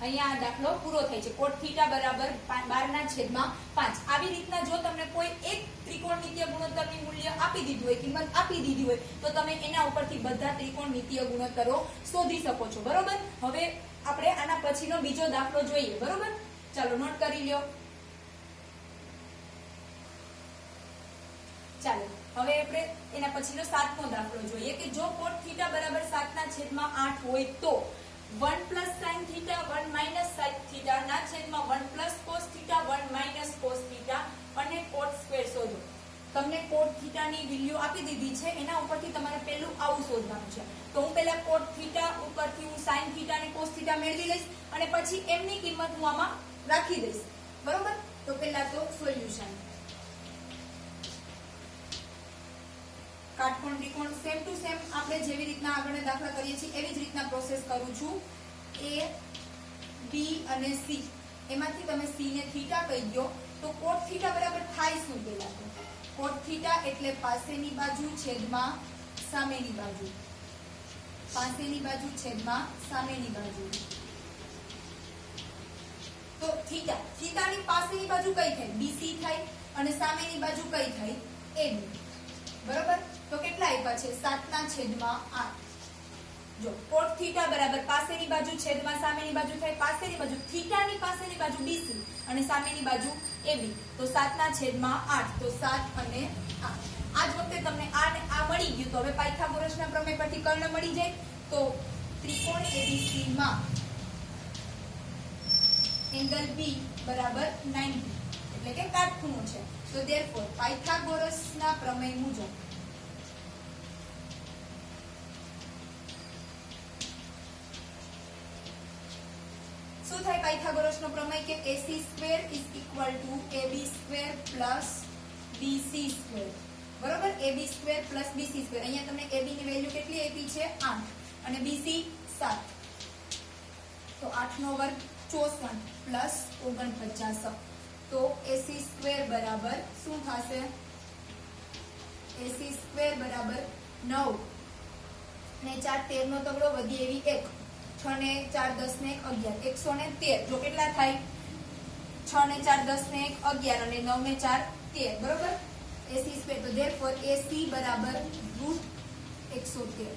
અહીંયા આ દાખલો પૂરો થાય છે. cot θ બરાબર 12/5. આવી રીતના જો તમને કોઈ એક ત્રિકોણમિતીય ગુણોત્તરની મૂલ્ય આપી દીધું હોય, કિંમત આપી દીધી હોય, તો તમે એના ઉપરથી બધા ત્રિકોણમિતીય ગુણોત્તરો શોધી શકો છો. બરોબર. હવે આપણે આના પછીનો બીજો દાખલો જોઈએ. બરોબર, ચાલો નોટ કરી લ્યો. ચાલો હવે આપણે એના પછીનો 7મો દાખલો જોઈએ કે જો cot θ બરાબર 7/8 હોય તો 1 sin θ 1 sin θ ના છેદમાં 1 cos θ 1 cos θ અને cot સ્ક્વેર શોધો. તમને cot θ ની વેલ્યુ આપી દીધી છે, એના ઉપરથી તમારે પહેલું આવું શોધવાનું છે. તો હું પહેલા cot θ ઉપરથી હું sin θ અને cos θ મેળવી લઈશ અને પછી એમની કિંમત હું આમાં રાખી દઈશ. બરોબર. તો પહેલા તો સોલ્યુશન. કાટકોણ ત્રિકોણ સેમ ટુ સેમ આપણે જેવી રીતના આગળના દાખલા કરીએ છીએ એવી જ રીતના પ્રોસેસ કરું છું. A, B અને C એમાંથી તમે C ને થીટા કહી દો તો cot θ બરાબર થાય શું? પહેલા તો cot θ એટલે પાસેની બાજુ છેદમાં સામેની બાજુ, પાસેની બાજુ છેદમાં સામેની બાજુ. તો થીટાની પાસેની બાજુ કઈ થાય? BC થાય અને સામેની બાજુ કઈ થાય? AB. બરોબર. તો કેટલા આપ્યા છે? 7/8. જો cot θ બરાબર પાસેની બાજુ છેદમાં સામેની બાજુ થાય, પાસેની બાજુ થીટાની પાસેની બાજુ BC અને સામેની બાજુ AB. તો 7/8. તો 7 અને 8. આજ વખતે તમને આ મળી ગયું. તો હવે પાયથાગોરસના પ્રમેય પરથી કર્ણ મળી જાય. તો ત્રિકોણ ABC માં એંગલ B બરાબર 90 એટલે કે કાટખૂણો છે. તો therefore પાયથાગોરસના પ્રમેય મુજબ શું થાય? પાયથાગોરસનો પ્રમેય કે AC² = AB² + BC². બરોબર. AB² + BC². અહીંયા તમને AB ની વેલ્યુ કેટલી આપી છે? 8 અને BC 7. તો 8 નો વર્ગ 64 + 49. તો AC² બરાબર શું થશે? AC² બરાબર 9 ને 4 13 નો તગડો વધી એવી 1 6 ને 4 10 ને 1 11 113. જો કેટલા થાય? 6 ને 4 10 ને 1 11 અને 9 ને 4 13. બરોબર. AC². તો therefore AC બરાબર √113.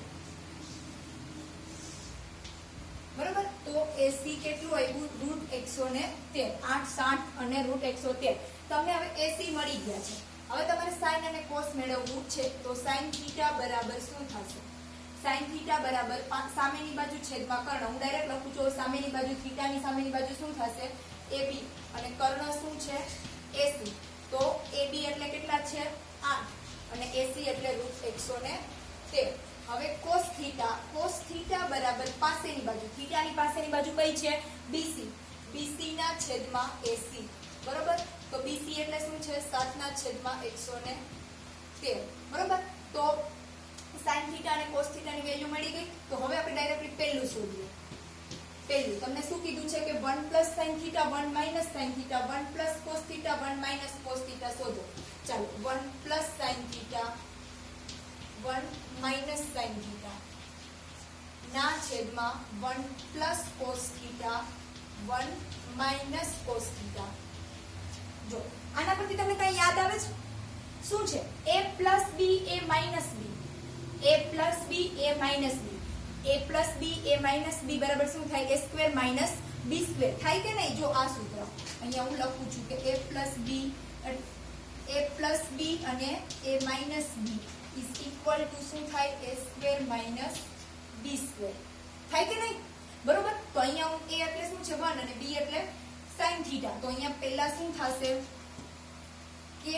બરોબર. તો AC કેટલું આવ્યું? √113. 8 7 અને √113. તમને હવે AC મળી ગયા છે. હવે તમારે sin અને cos મેળવવું છે. તો sin θ બરાબર શું થશે? sin θ બરાબર સામેની બાજુ છેદમાં કર્ણ. હું ડાયરેક્ટ લખું છું. સામેની બાજુ થીટાની સામેની બાજુ શું થશે? AB અને કર્ણ શું છે? AC. તો AB એટલે કેટલા છે? 8 અને AC એટલે √113. હવે cos θ બરાબર પાસેની બાજુ, થીટાની પાસેની બાજુ કઈ છે? BC. BC ના છેદમાં AC. બરોબર. તો BC એટલે શું છે? 7/113. બરોબર. તો sin θ અને cos θ ની વેલ્યુ મળી ગઈ. તો હવે આપણે ડાયરેક્ટલી પહેલું શોધીએ. પહેલું તમને શું કીધું છે કે 1 sin θ 1 sin θ 1 cos θ 1 cos θ શોધો. ચાલો 1 sin θ 1 sin θ ના છેદમાં 1 cos θ 1 cos θ. જો આના પરથી તમને કઈ યાદ આવે છે? શું છે? a + b a minus b. a + b a minus b. a + b a minus b બરાબર શું થાય? a² - b² થાય કે નહીં? જો આ સૂત્ર અહીંયા હું લખું છું કે a + b અને a minus b is equal to શું થાય? a² - b² થાય કે નહીં? બરોબર. તો અહીંયા હું a એટલે શું છે? 1 અને b એટલે sin θ. તો અહીંયા પહેલા શું થશે કે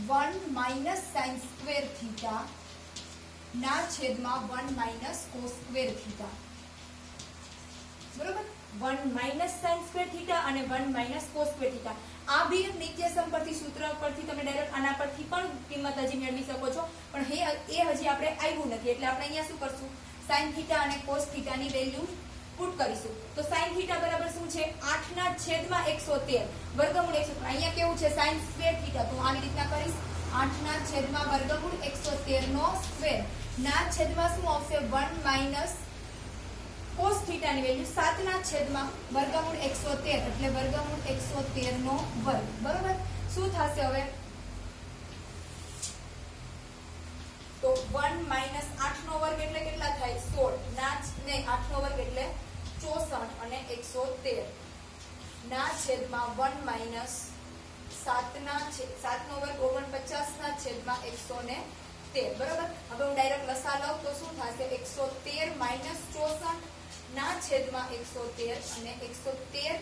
1 - sin² θ ના છેદમાં 1 - cos² θ. બરોબર. 1 - sin² θ અને 1 - cos² θ. આ બે નિત્યસમ પરથી સૂત્ર પરથી તમે ડાયરેક્ટ આના પરથી પણ કિંમત હજી મેળવી શકો છો. પણ એ હજી આપણે આવ્યું નથી એટલે આપણે અહીંયા શું કરશું? sin θ અને cos θ ની વેલ્યુ પુટ કરીશું. તો sin θ બરાબર શું છે? 8/113 વર્ગમૂળ 113. અહીંયા કેવું છે? sin² θ. તો આવી રીતના કરીશ. 8/113 નો સ્ક્વેર ના છેદમાં શું આવશે? 1 - cos θ થીટાની વેલ્યુ 7/વર્ગમૂળ 113 એટલે વર્ગમૂળ 113 નો વર્ગ. બરોબર. શું થશે હવે? તો 1 માઈનસ 8 નો વર્ગ એટલે કેટલા થાય? 16 ના નહીં 8 નો વર્ગ એટલે 64 અને 113 ના છેદમાં 1 માઈનસ 7 નો વર્ગ 49 ના છેદમાં 113. બરોબર. હવે હું ડાયરેક્ટ લસા લઉં તો શું થશે? 113 માઈનસ 64 ના છેદમાં 113 અને 113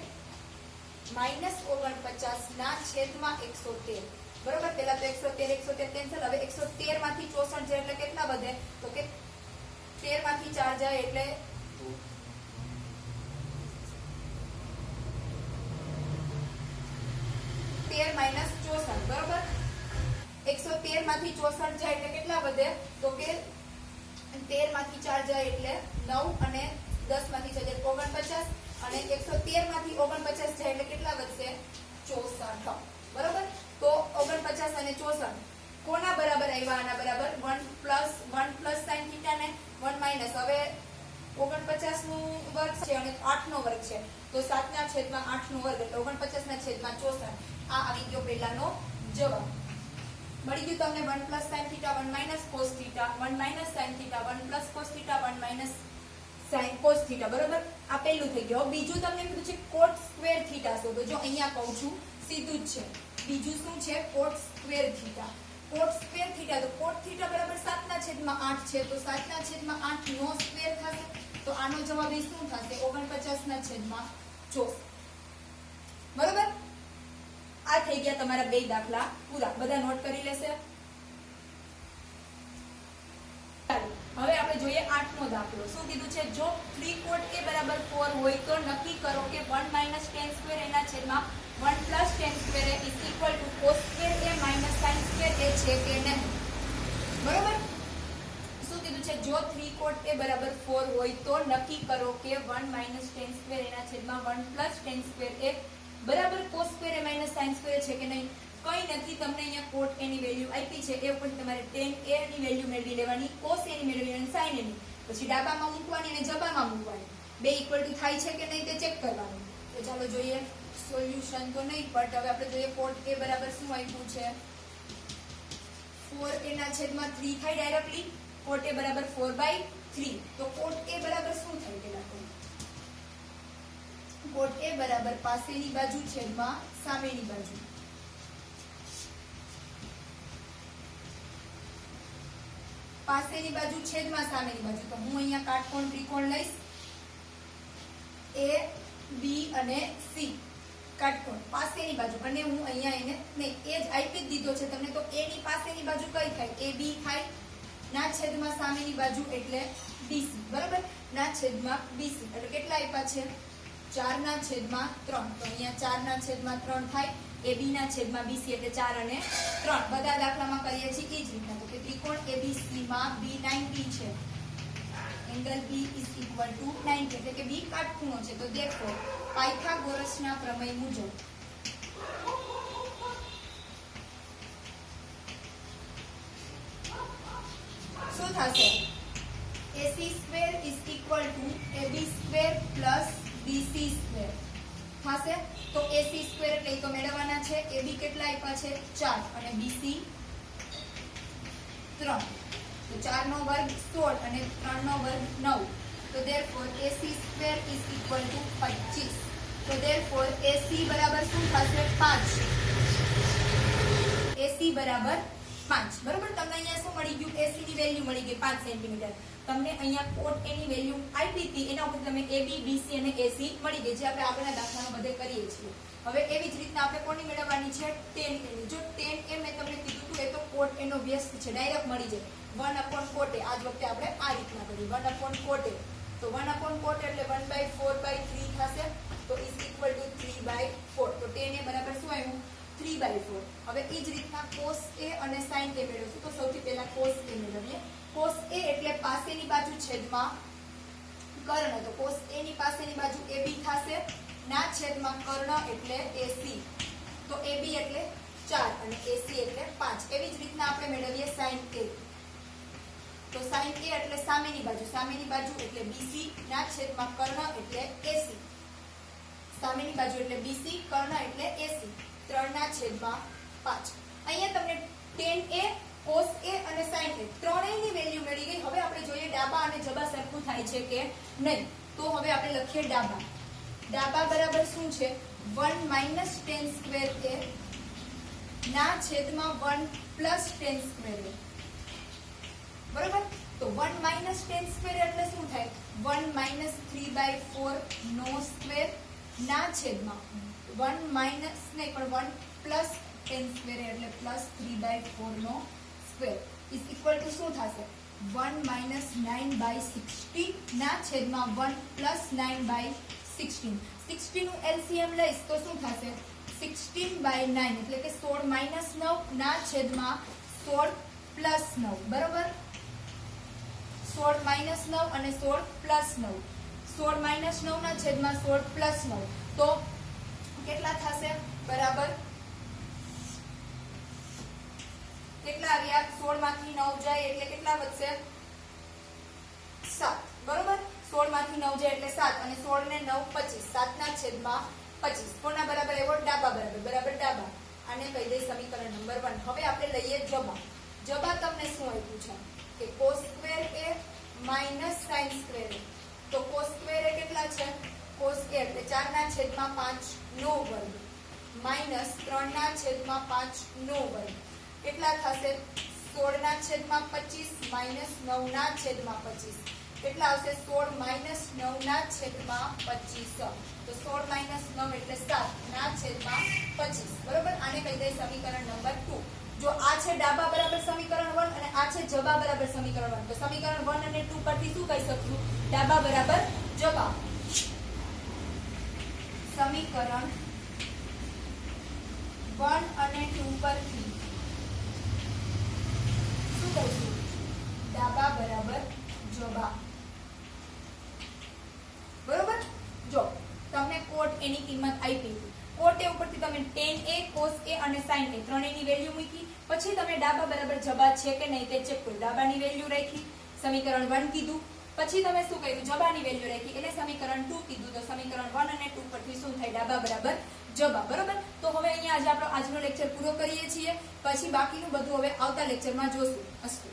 માઈનસ 49 ના છેદમાં 113. બરોબર. પહેલા તો 113 કેન્સલ. હવે 113 માંથી 64 જાય એટલે કેટલા વધે? તો કે 13 માંથી 4 જાય એટલે 13 માઈનસ 64. બરોબર. 113 માંથી 64 જાય એટલે કેટલા વધે? તો કે 13 માંથી 4 જાય એટલે 9 અને 10 માંથી 4 જાય 49 અને 113 માંથી 49 જાય એટલે કેટલા વધશે? 64. બરોબર. તો 49 અને 64 કોના બરાબર આવ્યા? આના બરાબર 1 પ્લસ sin થીટા ને 1 માઈનસ. હવે 49 નું વર્ગ છે અને 8 નો વર્ગ છે તો 7/8 નો વર્ગ એટલે 49/64. આ આવી ગયો પહેલાનો જવાબ. મળી ગયું તમને 1 plus sin theta 1 minus cos theta 1 minus sin theta 1 plus cos theta 1 minus sin cos theta. બરોબર. આ પહેલું થઈ ગયું. બીજું તમને કીધું છે cot સ્ક્વેર થીટા. તો જો અહીંયા કહું છું સીધું જ છે. બીજું શું છે? cot square theta. cot square theta તો cot થીટા બરાબર 7/8 છે તો 7/8 નો સ્ક્વેર થશે. તો આનો જવાબ એ શું થશે? 49/64. બરોબર. આ થઈ ગયા તમારા બે દાખલા પૂરા. બધા નોટ કરી લેશે. હવે આપણે જોઈએ 8મો દાખલો. શું કીધું છે? જો 3 cot a બરાબર 4 હોય તો નક્કી કરો કે 1 માઈનસ tan સ્ક્વેર એના છેદમાં 1 plus tan square a is equal to cos square a minus sin square a છે કે નહીં. બરોબર. શું કીધું છે? જો 3 cot a બરાબર 4 હોય તો નક્કી કરો કે 1 માઈનસ tan સ્ક્વેર એના છેદમાં 1 પ્લસ tan સ્ક્વેર a બરાબર cos square a minus sin square છે કે નહીં. કઈ નથી. તમને અહીંયા cot a ની વેલ્યુ આપી છે એ ઉપર તમારે tan a ની વેલ્યુ મેળવી લેવાની, cos a ની મેળવી લેવાની, sin a ની પછી ડાબામાં મૂકવાની અને જબામાં મૂકવાની. બે ઇક્વલ ટુ થાય છે કે નહીં તે ચેક કરવાનું. તો ચાલો જોઈએ. સોલ્યુશન તો નહીં બટ હવે આપણે જોઈએ cot a બરાબર શું આપ્યું છે? 4a ના છેદમાં 3 થાય ડાયરેક્ટલી. cot a બરાબર 4/3. તો cot a બરાબર શું થાય પેલા તો? cot a બરાબર પાસેની બાજુ છેદમાં સામેની બાજુ. પાસેની બાજુ છેદમાં સામેની બાજુ. તો હું અહીંયા કાટકોણ ત્રિકોણ લઈશ a b અને c. કાટકોણ પાસેની બાજુ અને હું અહીંયા એને નહીં એ જ આપી જ દીધો છે તમને. તો a ની પાસેની બાજુ કઈ થાય? a b થાય. ના છેદમાં સામેની બાજુ એટલે bc. બરાબર. ના છેદમાં bc એટલે કેટલા આપ્યા છે? 4/3. તો અહીંયા 4/3 થાય. ab ના છેદમાં bc એટલે 4 અને 3. બધા દાખલામાં કરીએ છીએ એ જ રીતના. તો કે ત્રિકોણ abc માં b 90 છે. Angle b is equal to 90 એટલે કે b કાટખૂણો છે. તો therefore પાયથાગોરસના પ્રમેય મુજબ શું થશે? ac square is equal to ab square plus bc square થશે. તો ac સ્ક્વેર એટલે તો મેળવવાના છે. ab કેટલા આપ્યા છે? 4 અને bc 3. તો 4 નો વર્ગ 16 અને 3 નો વર્ગ 9. તો therefore ac square is equal to 25. તો therefore ac બરાબર શું થશે? 5. ac બરાબર 5. બરોબર. તમને અહીંયા શું મળી ગયું? ac ની વેલ્યુ મળી ગઈ 5 સેન્ટીમીટર. તમને અહીંયા cot a ની વેલ્યુ આપી હતી એના ઉપર તમે ab bc અને ac મળી ગઈ જે આપણે આગળના દાખલામાં બધે કરીએ છીએ. હવે એવી જ રીતના આપણે કોની મેળવવાની છે? tan a ની. જો tan a મેં તમને કીધું હતું એ તો cot a નો વ્યસ્ત છે ડાયરેક્ટ મળી જાય. 1/cot a. આજ વખતે આપણે આ રીતના કરીએ 1/cot a. તો 1/cot એટલે 1/4/3 થશે. તો ઇઝ ઇક્વલ ટુ 3/4. તો tan a બરાબર શું આવ્યું? 3/4. હવે એ જ રીતના cos a અને sin a મેળવશું. તો સૌથી પહેલા cos a મેળવીએ. cos a એટલે પાસેની બાજુ છેદમાં કર્ણ. તો cos a ની પાસેની બાજુ ab થશે. ના છેદમાં કર્ણ એટલે ac. તો ab એટલે 4 અને ac એટલે 5. એવી જ રીતના આપણે મેળવીએ sin a. તો sin A એટલે સામેની બાજુ એટલે BC ના છેદમાં કર્ણ એટલે AC. સામેની બાજુ એટલે BC, કર્ણ એટલે AC. 3/5. અહીંયા તમને tan A, cos A અને sin A ત્રણેયની વેલ્યુ મળી ગઈ. હવે આપણે જોઈએ ડાબા અને જબા સરખું થાય છે કે નહીં. તો હવે આપણે લખીએ ડાબા બરાબર શું છે 1 - tan સ્ક્વેર A ના છેદમાં 1 + tan સ્ક્વેર A. બરાબર. તો 1 - tan સ્ક્વેર એટલે શું થાય 1 - 3/4 નો સ્ક્વેર ના છેદમાં 1 - નહીં પણ 1 + tan સ્ક્વેર એટલે +3/4 નો સ્ક્વેર ઇઝ ઇક્વલ ટુ શું થશે 1 - 9/60 ના છેદમાં 1 + 9/16. 60 નું LCM લઈશ તો શું થશે 16/9 એટલે કે 16 - 9 ના છેદમાં 16 + 9. બરોબર. 16 - 9 અને 16 + 9. 16 - 9 ના છેદમાં 16 + 9 તો કેટલા થશે બરાબર કેટલા આવ્યા 16 માંથી 9 જાય એટલે કેટલા વધશે 7. બરોબર. 16 માંથી 9 જાય એટલે 7 અને 16 ને 9 25. 7 ના છેદમાં 25. કોના બરાબર એવો ડાબા બરાબર ડાબા. આને કહી દઈએ સમીકરણ નંબર 1. હવે આપણે લઈએ જબા તમને શું આપ્યું છે કે cos square A - sin square A. તો cos સ્ક્વેર A કેટલા છે cos A એટલે 4/5 નો વર્ગ -3/5 નો વર્ગ કેટલા થશે 16/25 - 9/25 કેટલા આવશે 16 - 9/25. તો 16 - 9 એટલે 7/25. બરોબર. આને કહી દઈએ સમીકરણ નંબર 2. જો આ છે ડાબા બરાબર સમીકરણ 1 અને આ છે જબા બરાબર સમીકરણ 1. તો સમીકરણ 1 અને 2 પરથી શું કહી શકશું ડાબા બરાબર જબા. સમીકરણ 1 અને 2 પરથી શું કહીશું ડાબા બરાબર જબા. બરોબર. જો તમને કોટ એની કિંમત આપી કોટ એ ઉપરથી તમે tan A, cos A અને sin A ત્રણેયની વેલ્યુ મૂકી. પછી તમે ડાબા બરાબર જબા છે કે નહીં તે ચેક કર્યું. ડાબાની વેલ્યુ રાખી સમીકરણ 1 કીધું. પછી તમે શું કર્યું જબાની વેલ્યુ રાખી એટલે સમીકરણ 2 કીધું. તો સમીકરણ 1 અને 2 પરથી શું થાય ડાબા બરાબર જબા. બરોબર. તો હવે અહીંયા આજે આપણો આજનો લેક્ચર પૂરો કરીએ છીએ. પછી બાકીનું બધું હવે આવતા લેક્ચરમાં જોશું. અસ્તુ.